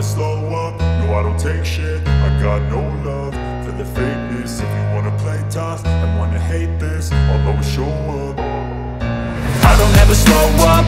never slow up, no I don't take shit. I got no love for the fakeness. If you wanna play tough and wanna hate this, I'll always show up. I don't ever slow up.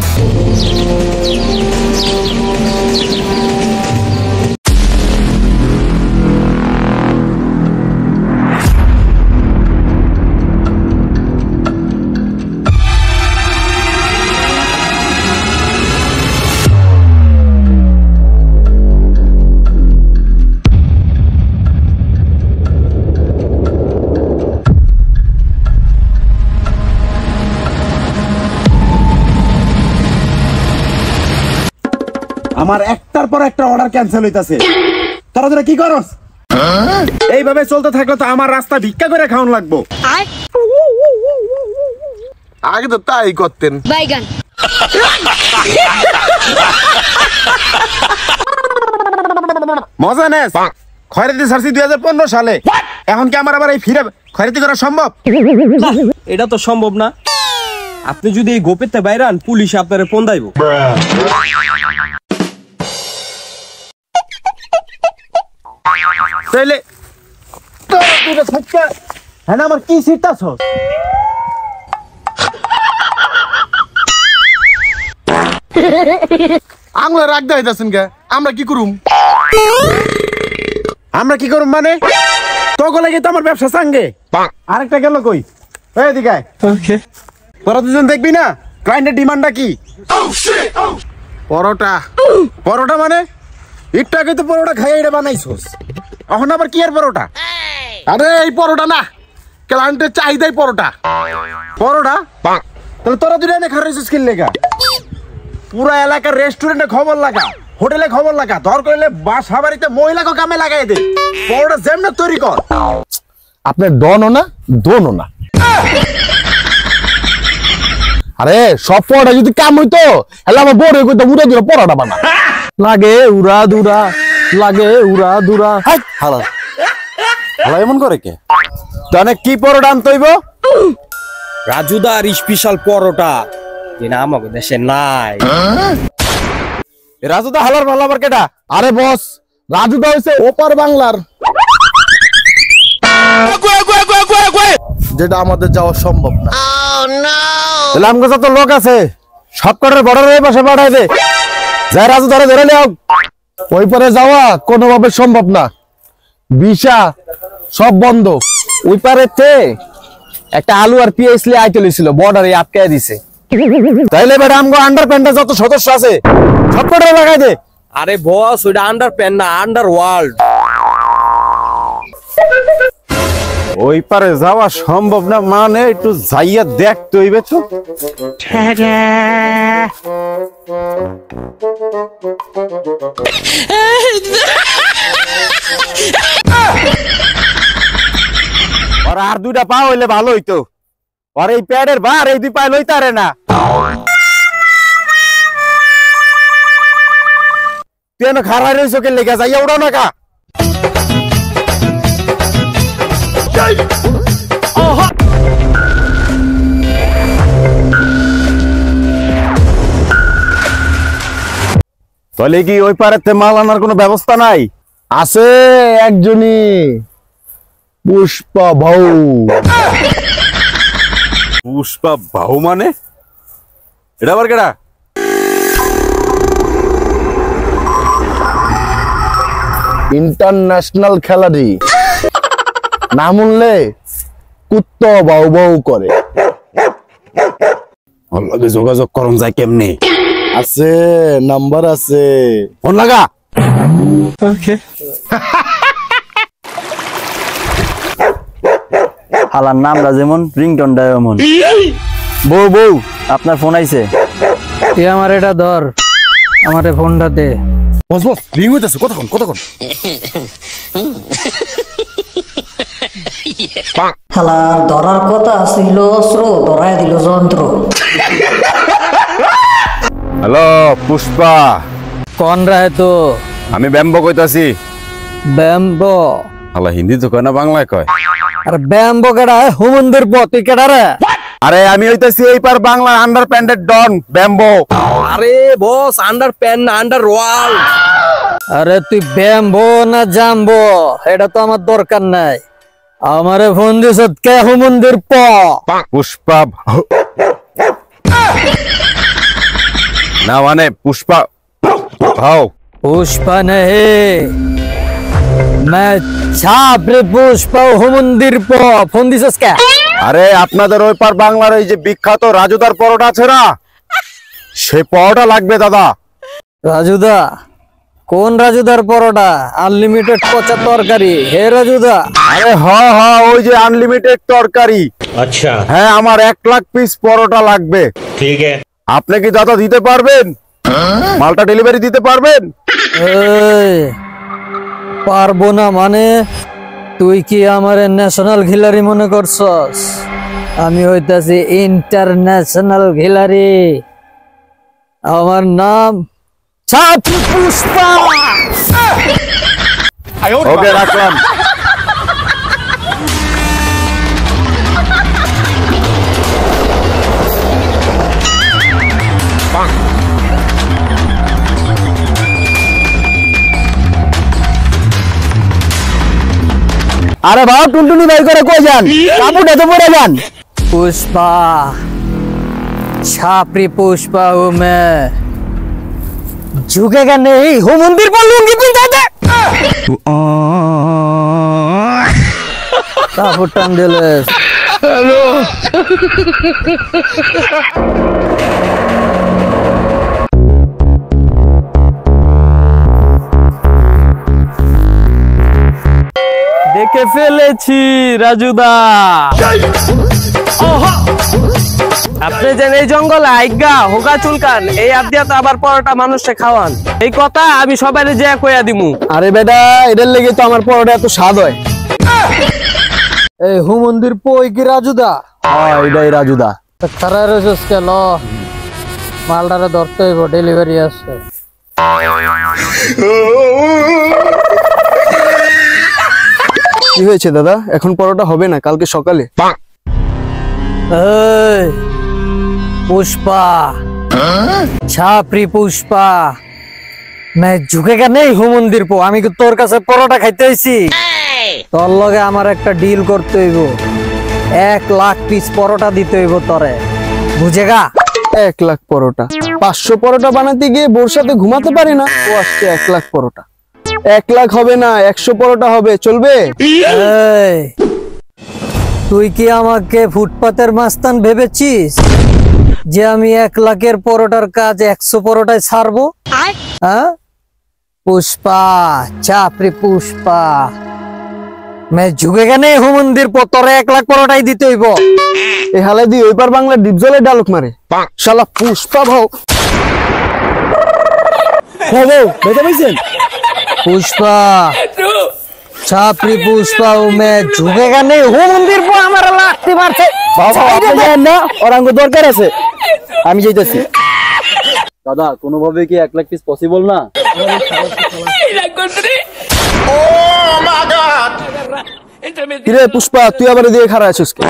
আমার একটার পর একটা order cancel হইতাছে। তোরা কি করস? এইভাবে চলতে থাকলে তো আমার রাস্তা ভিক্ষা করে খাওয়ান লাগবো। আগে তো তাই করতেন। বাইগান মজা নেস। খয়রাতি ছাড়ছি 2015 সালে। এখন কি আমার আবার এই ফিরে খয়রাতি করা সম্ভব? এটা তো সম্ভব না। আপনি যদি এই গোপেতে বাইরান, পুলিশ আপনারে পন্দাইব। তাইলে তোরা দুটো থাকতে হ্যাঁ আমার কি সিটটাছ? আঙুলে রাগ দাইতাছেন কে? আমরা কি করুম? আমরা কি করব মানে? তোকে লাগে তো আমার ব্যবসা সাঙ্গে। আরেকটা গেল কই? এই দিকে ওকে। তোরা দুজন দেখবি না ক্লায়েন্টের ডিমান্ডটা কি? পরোটা। পরোটা মানে? একটু আগে তো পরোটা খাইয়ে এটা বানাইছস। এখন আবার কি এর পরোটা? আরে এই পরোটা না, ক্লায়েন্টের চাহিদাই পরোটা। পরোটা? তাহলে তোরা দুটো এনে খারাইছিস কি লেগা? পুরা এলাকার রেস্টুরেন্টে খবর লাগা, হোটেলে খবর লাগা, দর করলে বাসা বাড়িতে মহিলাকে কামে লাগাই দে। পরোটা যেমন তৈরি কর। আপনার ডনও না দোনও না। আরে সব পরোটা যদি কাম হইতো তাহলে আমার বড় কইতো উড়া দুরা পরোটা বানা। লাগে উড়া দুরা, লাগে উড়া দুরা। হালা হালা এমন করে কে? তাহলে কি পরোটা আনতে হইব? রাজুদার স্পেশাল পরোটা যেটা আমাকে দেশে নাই। রাজুদা হালার ভালো আবার কেটা? আরে বস, রাজুদা হইছে ওপার বাংলার, যেটা আমাদের যাওয়া সম্ভব না। তাহলে আমার কাছে তো লোক আছে, সব কটার বর্ডারের পাশে পাঠাই দে। যাই রাজু ধরে ধরে লিও। ওই পারে যাওয়া কোনোভাবে সম্ভব না, ভিসা সব বন্ধ। ওই পারেতে একটা আলু আর পিএস লি আইতে লইছিল, বর্ডারে আটকায় দিছে। তাইলে বেটা আমগো আন্ডার প্যান্টে যত সদস্য আছে সব কটা লাগাই দে। আরে বস, ওইটা আন্ডার প্যান না, আন্ডার ওয়ার্ল্ড। ওই পারে যাওয়া সম্ভব না মানে একটু যাইয়া দেখতে হইবে তো। আর আর দুইটা পা হইলে ভালো হইতো। আর এই প্যাডের ভার এই দুই পায়ে লইতারে না। তুই এনে খারাই রইছ কে লেগে যাইয়া উড়াও না কা। তাহলে কি ওই পারেতে মাল আনার কোনো ব্যবস্থা নাই? আছে একজনই, পুষ্পা ভাউ। পুষ্পা ভাউ মানে? এটা আবার কেডা? ইন্টারন্যাশনাল খেলাড়ি, নাম শুনলে কুত্ত বাউ বাউ করে। ওর লগে যোগাযোগ করন যায় কেমনে? আছে, নাম্বার আছে, ফোন লাগা। ওকে। হালার নামটা যেমন রিংটনটা এমন। বউ বউ, আপনার ফোন আইছে। তুই আমার এটা ধর, আমার ফোনটা দে। বস বস, রিং হইতাছে, কতক্ষণ কতক্ষণ? হালা ধরার কথা ছিল অস্ত্র, ধরাই দিল যন্ত্র। হ্যালো পুষ্পা, কোন রায় তো? আমি ব্যাম্বো কইতাছি। ব্যাম্বো? হালা হিন্দি তো কয় না, বাংলায় কয়। আরে ব্যাম্বো কেডা? হুমন্দির পথ, তুই কেডা রে? আরে আমি হইতাছি এই পার বাংলা আন্ডার প্যান্টের ডন ব্যাম্বো। আরে বস, আন্ডার প্যান না, আন্ডার ওয়ার্ল্ড। আরে তুই ব্যামবো না জামবো এটা তো আমার দরকার নাই। আমারে ফোন দিছ কে হুমন্দির প পুষ্পা না মানে পুষ্পা ভাও पुष्पा नहीं मैं छापरे पुष्पा হুমন্দির প ফোন দিছস কে? আরে আপনাদের ওই পার বাংলার এই যে বিখ্যাত রাজুদার পরোটা আছে না, সেই পরোটা লাগবে দাদা। রাজুদা? কোন রাজুদার পরোটা? আনলিমিটেড পচা তরকারি হে রাজুদা? আরে হ্যাঁ ওই যে আনলিমিটেড তরকারি। আচ্ছা হ্যাঁ, আমার 1 লাখ পিস পরোটা লাগবে। ঠিক আছে, আপনি কি দাদা দিতে পারবেন? মালটা ডেলিভারি দিতে পারবেন? এই পারবো না মানে তুই কি আমার ন্যাশনাল খিলাড়ি মনে করছস? আমি হইতাছি ইন্টারন্যাশনাল খিলাড়ি। আমার নাম ছাত্রী পুষ্পা। ওকে রাখলাম। আরে ভাই টুনটুনি ভাই করে কই যান? কাপড়টা তো পরে যান। पुष्पा छापरी पुष्पा हूँ मैं, झुकेगा नहीं हूँ मंदिर पर लूंगी पिंधा दे काफू टांगेलेस। हेलो দেখে ফেলেছি রাজুদা। আপনি যে এই জঙ্গলে আইগা হোগা চুলকান এই আদিয়া তো আবার পরোটা মানুষে খাওয়ান, এই কথা আমি সবাই যে কইয়া দিমু। আরে বেটা এটার লেগে তো আমার পরোটা এত স্বাদ হয়। এই হু মন্দির পই কি রাজুদা? হ্যাঁ এটাই রাজুদা। খারা রয়েছিস কেন? মালটারে ধরতে হইব, ডেলিভারি আছে। কি হয়েছে দাদা? এখন পরোটা হবে না, কালকে সকালে। এই पुष्पा छापरी पुष्पा मैं झुकेगा नहीं हूँ मंदिर पो। আমি কি তোর কাছে পরোটা খাইতে আইছি? তোর লগে আমার একটা ডিল করতে হইব। 1 লাখ পিস পরোটা দিতে হইব তোরে, বুঝেগা? 1 লাখ পরোটা? 500 পরোটা বানাতে গিয়ে বোর সাথে ঘুমাতে পারি না, ও আসছে 1 লাখ পরোটা। 1 লাখ হবে না, 100 পরোটা হবে, চলবে? এই তুই কি আমাকে ফুটপাতের মাস্তান ভেবেছিস যে আমি 1 লাখের পরোটার কাজ 100 পরোটায় ছাড়বো? হ্যাঁ पुष्पा छापरी पुष्पा मैं झुकेगा नहीं हूँ मंदिर पर তোরে 1 লাখ পরোটাই দিতে হইব। এই হালে দি ওই পার বাংলা ডিপজলে ডালক মারে শালা পুষ্পা ভাও। হ্যাঁ ভাও বেটা পাইছেন? पुष्पा छापरी पुष्पा हूँ मैं झुकेगा नहीं हूँ मंदिर पर আমার লাঠি মারছে। বাবা আপনি জানেন না ওরাঙ্গ দরকার আছে, আমি যাইতেছি। দাদা কোনোভাবে কি 1 লাখ পিস পসিবল না? কিরে পুষ্পা তুই আবার দিয়ে খাড়া আছিস কে?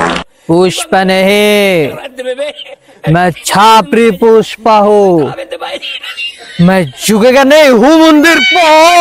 पुष्पा नहीं मैं छापरी पुष्पा हूँ, मैं झुकेगा नहीं हूँ मंदिर पर।